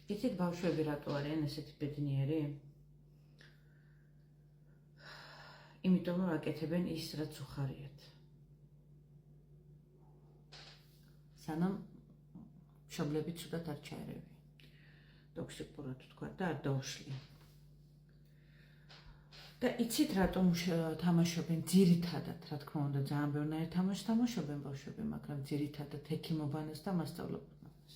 იცით ბავშვები რატო არიან ესეთი ბედნიერი? იმიტომ რომ აკეთებენ ის, რაც უხარიათ. სანამ მშობლები ცუდად არ ჩაერევიან. ტოქსიკურად თქვა და არ დაუშლიან. და იცით რატომ თამაშობენ ძირითადად, რა თქმა უნდა, ძალიან ბევრნაირ თამაშს თამაშობენ ბავშვები, მაგრამ ძირითადად ექიმობანას და მასწავლებელობას.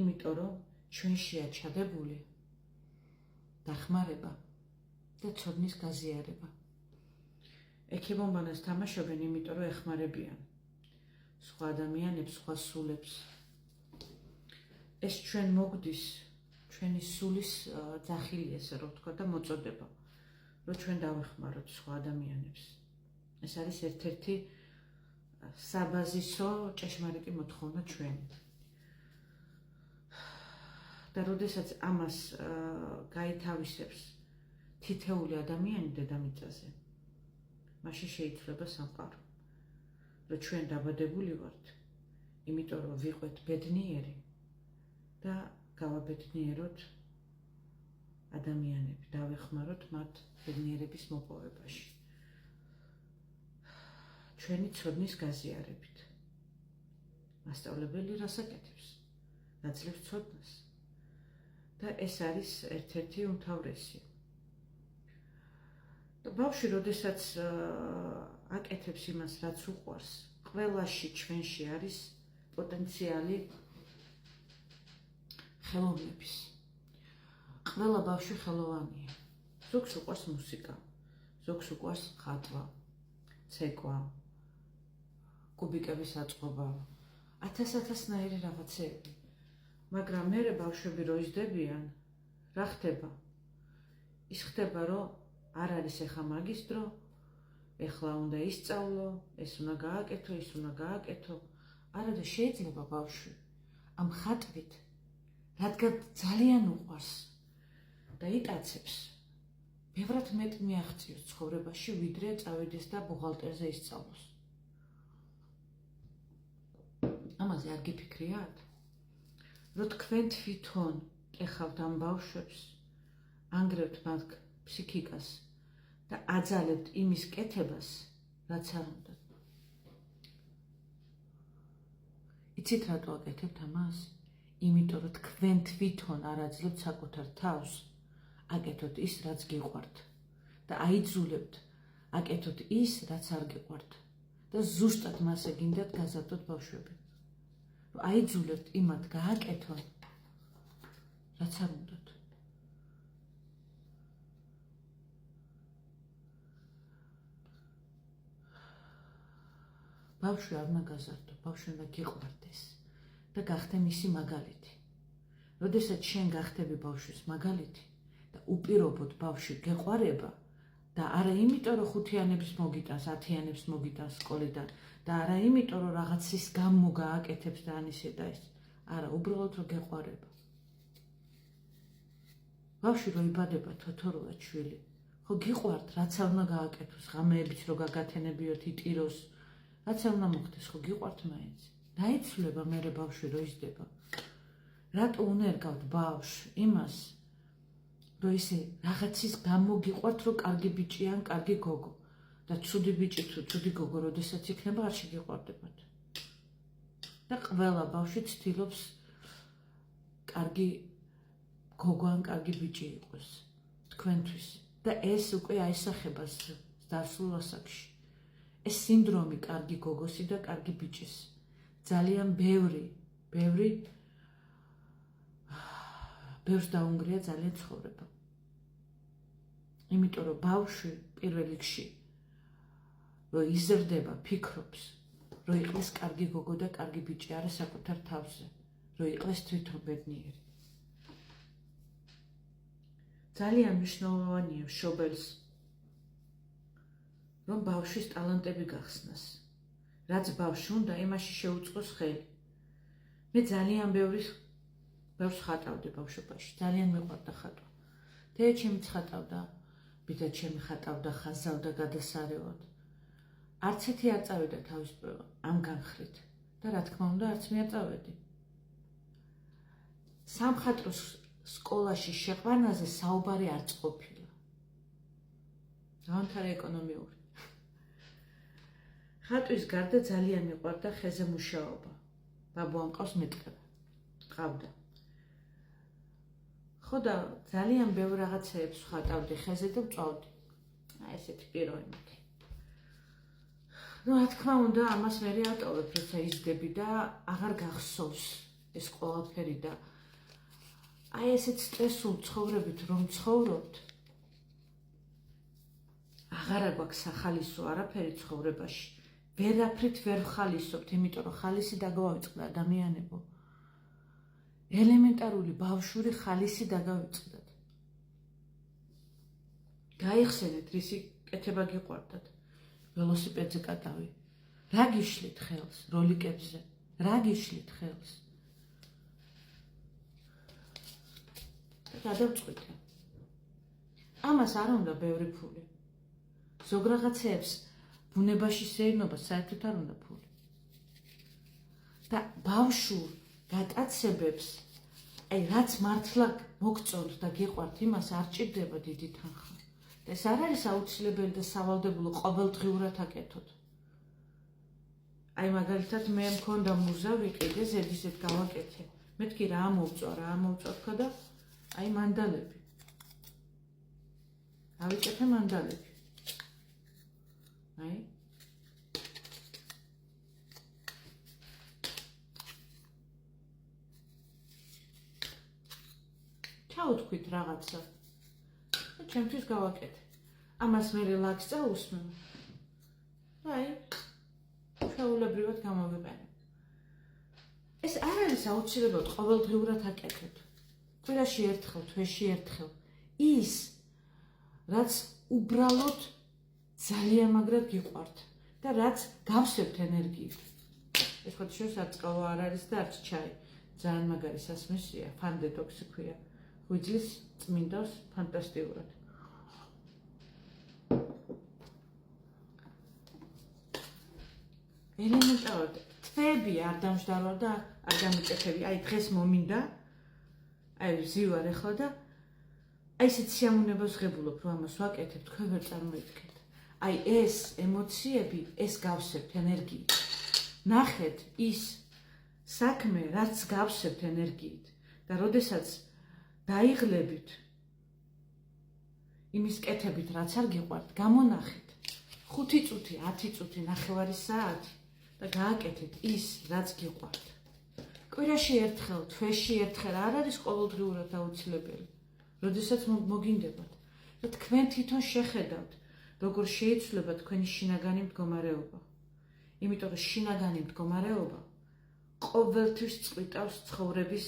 იმიტომ რომ ჩვენშია ჩადებული დახმარება და ცოდნის გაზიარება. ექიმობანას თამაშობენ, იმიტომ რომ ეხმარებიან სხვა ადამიანებს, სხვა სულებს. ეს ჩვენ მოგდის, ჩვენი სულის ძახილი, ესე რომ ვთქვა და მოწოდება, რომ ჩვენ დავეხმაროთ სხვა ადამიანებს. ეს არის ერთ-ერთი საბაზისო ჭეშმარიტი მოთხოვნა ჩვენი. და როდესაც ამას გაითავისებს თითეული ადამიანი დედამიწაზე, მაშინ შეიცვლება სამყარო. რომ ჩვენ დაბადებული ვართ, იმიტომ რომ ვიყვეთ ბედნიერი და გავაბედნიეროთ ადამიანები, დავეხმაროთ მათ ბედნიერების მოპოვებაში. ჩვენი ცოდნის გაზიარებით. მასწავლებელი რას აკეთებს? აძლევს ცოდნას. და ეს არის ერთ-ერთი უმთავრესი. და ბავშვი, როდესაც აკეთებს იმას, რაც უყვარს, ყველაში ჩვენში არის პოტენციალი ხელოვნების. ყველა ბავშვი ხელოვანია. ზოგს უყვარს მუსიკა, ზოგს უყვარს ხატვა, ცეკვა, კუბიკების აწყობა, 1000-1000-ნაირი რაღაცები. მაგრამ მერე ბავშვები რო იზრდებიან, რა ხდება? ის ხდება, რომ არ არის ეხა მაგისტრო, ეხლა უნდა ისწავლო, ეს უნდა გააკეთო, ის უნდა გააკეთო. არა, შეიძლება ბავშვი ამ ხატვით, რადგან ძალიან უყვარს და იტაცებს, ბევრად მეტ მიაღწიოს ცხოვრებაში, ვიდრე წავიდეს და ბუღალტერზე ისწავლოს. ამაზე არ გიფიქრიათ? რომ თქვენ თვითონ კეხავთ ამ ბავშვებს, ანგრევთ მათ ფსიქიკას და აძალებთ იმის კეთებას, რაც არ უნდა. იცით რატო აკეთებთ ამას? იმიტომ რომ თქვენ თვითონ არ აძლევთ საკუთარ თავს, აკეთოთ ის, რაც გიყვართ და აიძულებთ, აკეთოთ ის, რაც არ გიყვართ და ზუსტად მასე გინდათ გაზარდოთ ბავშვები. რომ აიძულებთ იმათ გააკეთონ, რაც არ უნდათ. ბავშვი არ უნდა გაზარდო, ბავშვი უნდა გიყვარდეს და გახდე მისი მაგალითი. როდესაც შენ გახდები ბავშვის მაგალითი და უპირობოდ ბავშვი გეყვარება და არა იმიტომ რომ 5-იანებს მოგიტანს, 10-იანებს მოგიტანს სკოლიდან და არა იმიტომ რომ რაღაცის გამო გააკეთებს და ანისე და ის. არა, უბრალოდ რომ გეყვარება. ბავშვი რო იბადება თოთოროა შვილი, ხო გიყვართ, რაც არ უნდა გააკეთოს, ღამეებით რო გაგათენებიოთ, იტიროს, რაც არ უნდა მოხდეს, ხო გიყვართ მაინც. დაიცვლება მერე ბავშვი რო იზრდება. რატო უნერგავთ ბავშვს იმას, რომ ისე რაღაცის გამო გიყვართ, რომ კარგი ბიჭი ან კარგი გოგო და ცუდი ბიჭი თუ ცუდი გოგო, როდესაც იქნება, არ შეგიყვარდებათ. და ყველა ბავშვი ცდილობს კარგი გოგო ან კარგი ბიჭი იყოს თქვენთვის. და ეს უკვე აისახება დასავლ ასაკში. ეს სინდრომი კარგი გოგოსი და კარგი ბიჭის ძალიან ბევრს დაუნგრია ძალიან ცხოვრება. იმიტომ რომ ბავშვი პირველ რიგში რომ იზრდება, ფიქრობს, რომ იყოს კარგი გოგო და კარგი ბიჭი არა საკუთარ თავზე, რომ იყოს თვითონ ბედნიერი. ძალიან მნიშვნელოვანია მშობელს, რომ ბავშვის ტალანტები გახსნას. რაც ბავშვი უნდა, იმაში შეუწყოს ხელი. მე ძალიან ბევრს ხატავდი ბავშვობაში, ძალიან მიყვარდა ხატვა. დედაჩემიც ხატავდა, ბიძაჩემი ხატავდა, ხაზავდა გადასარევად. არც ერთი არ წავიდა თავის ამ განხრით და რა თქმა უნდა, არც მე არ წავედი. სამხატვრო სკოლაში შეყვანაზე საუბარი არც ყოფილა. დაამთავრა ეკონომიური. ხატვის გარდა ძალიან მიყვარდა ხეზე მუშაობა. ბაბუამ ყავს მეტყება. ყავდა. ხო და ძალიან ბევრ რაღაცებს ვხატავდი ხეზე და ვწვავდი. ესეთი პიროვი მაქი. რა თქმა უნდა, ამას მე ავტოვებ, როცა იზრდები და აღარ გახსოვს ეს ყველაფერი და ესეთ სტრესულ ცხოვრებით რომ ცხოვრობთ, აღარა გვაქვს სახალისო არაფერი ცხოვრებაში. ვერაფრით ვერ ვხალისობთ, იმიტომ რომ ხალისი დაგავიწყდა ადამიანებო. ელემენტარული ბავშვური ხალისი დაგავიწყდათ. გაიხსენეთ, რისი კეთება გიყვარდათ. ველოსიპედზე კატავი. რა გიშლით ხელს, როლიკებზე, რა გიშლით ხელს. გადავწყვიტე. ამას არ უნდა ბევრი ფული. ზოგ რაღაცეებს ბუნებაში სეირნობა საერთოდ არ უნდა ფული. და ბავშვურ გატაცებებს, რაც მართლა მოგწონთ და გიყვართ, იმას არ ჭირდება დიდი თანხა. ეს არ არის აუცილებელი და სავალდებულო ყოველდღიურად აკეთოთ. მაგალითად მე მქონდა მუზა ვიყიდე, ზედიზედ გავაკეთე. მეთქი რა მოვწვა თქვა და მანდალები. ავიკეთე მანდალები. ჩაუთქვით რაღაცა. და ჩემთვის გავაკეთე. ამას მე რელაქს წაუსმევ. ჩვეულებრივად გამოვიყენებ. ეს არ არის აუცილებლად ყოველდღიურად აკეთოთ. კვირაში ერთხელ, თვეში ერთხელ. ის, რაც უბრალოდ ძალიან მაგრად გიყვართ და რაც გავსებთ ენერგიით. ეს ხოთი შორის არც ყავა არ არის და არც ჩაი. ძალიან მაგარი სასმისია, ფან დეტოქსი ქვია. ღვიძლის წმინდავს ფანტასტიკურად. ელემენტარულად თვეები არ დამждარო და არ გამიკეთები. დღეს მომინდა. ვზივარ ახლა და ესეთ სიამოვნებას ღებულობ, რომ ამას ვაკეთებ, თქვენ ვერ წარმოიდგენთ. ეს ემოციები, ეს გავსებთ ენერგიით. ნახეთ ის საქმე, რაც გავსებთ ენერგიით და როდესაც დაიღლებით იმის კეთებით, რაც არ გიყვართ, გამონახეთ 5 წუთი, 10 წუთი, ნახევარი საათი და გააკეთეთ ის, რაც გიყვართ. კვირაში ერთხელ, თვეში ერთხელ არ არის ყოველდღიურად აუცილებელი. როდესაც მოგინდებათ და თქვენ თვითონ შეხედავთ, როგორ შეიცვლება თქვენი შინაგანი მდგომარეობა. იმიტომ რომ შინაგანი მდგომარეობა ყოველთვის წყვიტავს ცხოვრების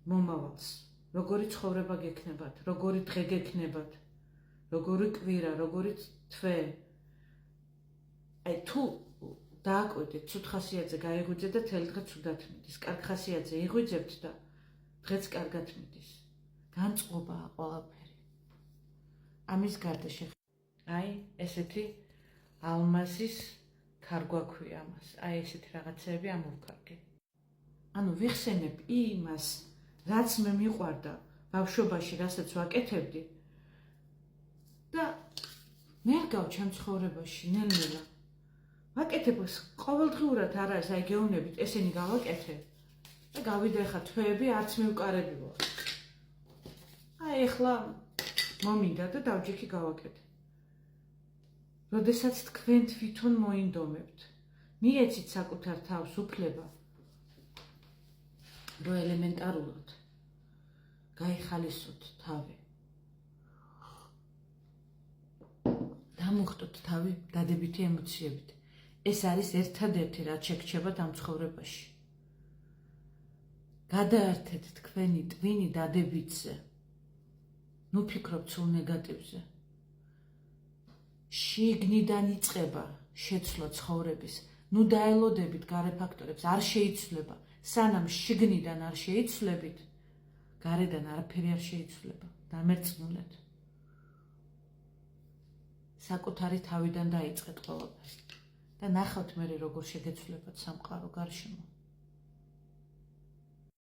მომავალს. როგორი ცხოვრება გექნებათ, როგორი დღე გექნებათ, როგორი კვირა, როგორი თვე. თუ დააკვირდით, ცუდ ხასიათზე გაიღვიძეთ და თელი დღე ცუდად მიდის. კარგ ხასიათზე იღვიძებთ და დღეც კარგად მიდის. განწყობაა ყველაფერი. ამის გარდა ესეთი ალმასის ქარგვა ქვია ამას. ესეთი რაღაცეები ამოვკარგე. ვიხსენებ იმას, რაც მე მიყვარდა ბავშვობაში, რასაც ვაკეთებდი და მერგავ ჩემ ცხოვრებაში ნელ-ნელა. ვაკეთებ ყოველდღიურად არ არის, გეუბნებით, ესენი გავაკეთე და გავიდა ახლა თვეები არც მივკარები ვარ. ახლა მომინდა და დავჯექი გავაკეთე. როდესაც თქვენ თვითონ მოინდომებთ, მიეცით საკუთარ თავს უფლება, რომ ელემენტარულად გაიხალისოთ თავი. დამუხტოთ თავი დადებითი ემოციებით. ეს არის ერთადერთი, რაც შეგრჩებათ ამ ცხოვრებაში. გადაერთეთ თქვენი ტვინი დადებითზე. ნუ ფიქრობთ სულ ნეგატივზე. შიგნიდან იწყება შეცვლა ცხოვრების. ნუ დაელოდებით გარე ფაქტორებს, არ შეიცვლება. სანამ შიგნიდან არ შეიცვლებით, გარედან არაფერი არ შეიცვლება. დამერწმუნეთ. საკუთარი თავიდან დაიწყეთ ყველაფერი და ნახავთ მე როგორ შეგეცვლებათ სამყარო გარშემო.